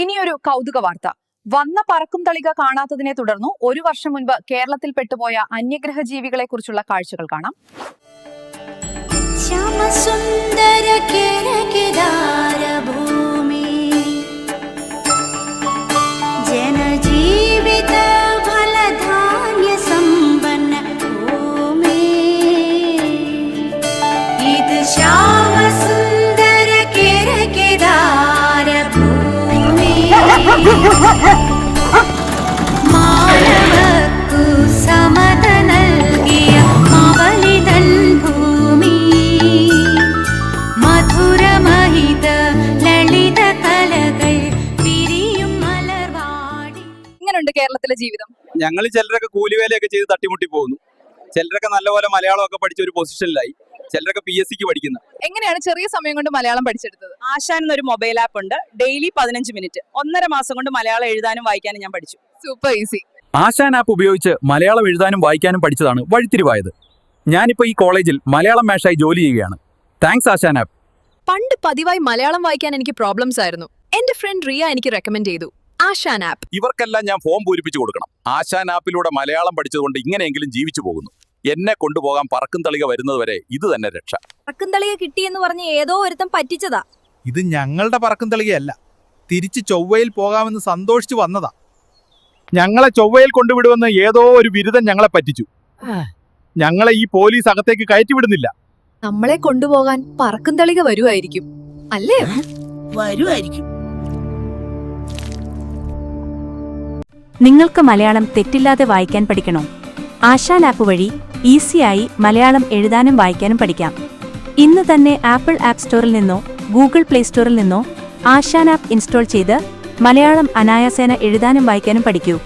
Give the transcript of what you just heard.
ഇനിയൊരു കൗതുക വാർത്ത. വന്ന പറക്കും തളിക കാണാത്തതിനെ തുടർന്നു 1 വർഷം മുൻപ് കേരളത്തിൽ പെട്ടുപോയ അന്യഗ്രഹ ജീവികളെ കുറിച്ചുള്ള കാഴ്ചകൾ കാണാം. മാനവക്കു സമത നൽകിയ അവളിതൻ ഭൂമി മധുരമഹിത ലളിത കലകൾ പിരിയും മലർവാടി. ഇങ്ങനെയുണ്ട് കേരളത്തിലെ ജീവിതം. ഞങ്ങൾ ചിലരൊക്കെ കൂലിവേലയൊക്കെ ചെയ്ത് തട്ടിമുട്ടി പോകുന്നു. ചിലരൊക്കെ നല്ലപോലെ മലയാളമൊക്കെ പഠിച്ച ഒരു പൊസിഷനിലായി. ചിലരൊക്കെ PSCക്ക് പഠിക്കുന്നു. എങ്ങനെയാണ് ചെറിയ സമയം കൊണ്ട് മലയാളം പഠിച്ചെടുത്തത്? ആശാൻ എന്നൊരു മൊബൈൽ ആപ്പ് ഉണ്ട്. ഡെയിലി 15 മിനിറ്റ് 1.5 മാസം കൊണ്ട് മലയാളം എഴുതാനും വായിക്കാനും ഞാൻ പഠിച്ചു. Super easy. ആശാൻ ആപ്പ് ഉപയോഗിച്ച് മലയാളം എഴുതാനും വായിക്കാനും പഠിച്ചതാണ് വഴിത്തിരിവായത്. ഞാനിപ്പോൾ ഈ കോളേജിൽ മലയാളം മാഷായി ജോലി ചെയ്യുകയാണ്. താങ്ക്സ് ആശാൻ ആപ്പ്. പണ്ട് പതിവായി മലയാളം വായിക്കാൻ എനിക്ക് പ്രോബ്ലംസ് ആയിരുന്നു. എന്റെ ഫ്രണ്ട് റിയ എനിക്ക് റെക്കമെൻഡ് ചെയ്തു ആശാൻ ആപ്പ്. ഇവർക്കെല്ലാം ഞാൻ ഫോം പൂരിപ്പിച്ചു കൊടുക്കണം. ആശാൻ ആപ്പിലൂടെ മലയാളം പഠിച്ചതുകൊണ്ട് ഇങ്ങനെയെങ്കിലും ജീവിച്ചു പോകുന്നു. എന്നെ കൊണ്ടുപോകാൻ പറക്കും തളിക വരുന്നതുവരെ ഇത് തന്നെ രക്ഷ. പറക്കും തളിക കിട്ടിയെന്ന് പറഞ്ഞ് ഏതോ ഒരുത്തം പറ്റിച്ചതാ. ഇത് ഞങ്ങളുടെ പറക്കും തളികയല്ല, തിരിച്ച് ചൊവ്വയിൽ പോകാമെന്ന് സന്തോഷിച്ചു വന്നതാ. ഞങ്ങളെ ചൊവ്വയിൽ കൊണ്ടുവിടുമെന്ന് ഏതോ ഒരു ബിരുദൻ ഞങ്ങളെ പറ്റിച്ചു. ഞങ്ങളെ ഈ പോലീസ് അകത്തേക്ക് കയറ്റിവിടുന്നില്ല. നമ്മളെ കൊണ്ടുപോകാൻ പറക്കും തളിക വരുമായിരിക്കും അല്ലേ? വരുമായിരിക്കും. നിങ്ങൾക്ക് മലയാളം തെറ്റില്ലാതെ വായിക്കാൻ പഠിക്കണോ? ആശാൻ ആപ്പ് വഴി ഈസിയായി മലയാളം എഴുതാനും വായിക്കാനും പഠിക്കാം. ഇന്ന് തന്നെ ആപ്പിൾ ആപ്പ് സ്റ്റോറിൽ നിന്നോ ഗൂഗിൾ പ്ലേ സ്റ്റോറിൽ നിന്നോ ആശാൻ ആപ്പ് ഇൻസ്റ്റാൾ ചെയ്ത് മലയാളം അനായാസേന എഴുതാനും വായിക്കാനും പഠിക്കൂ.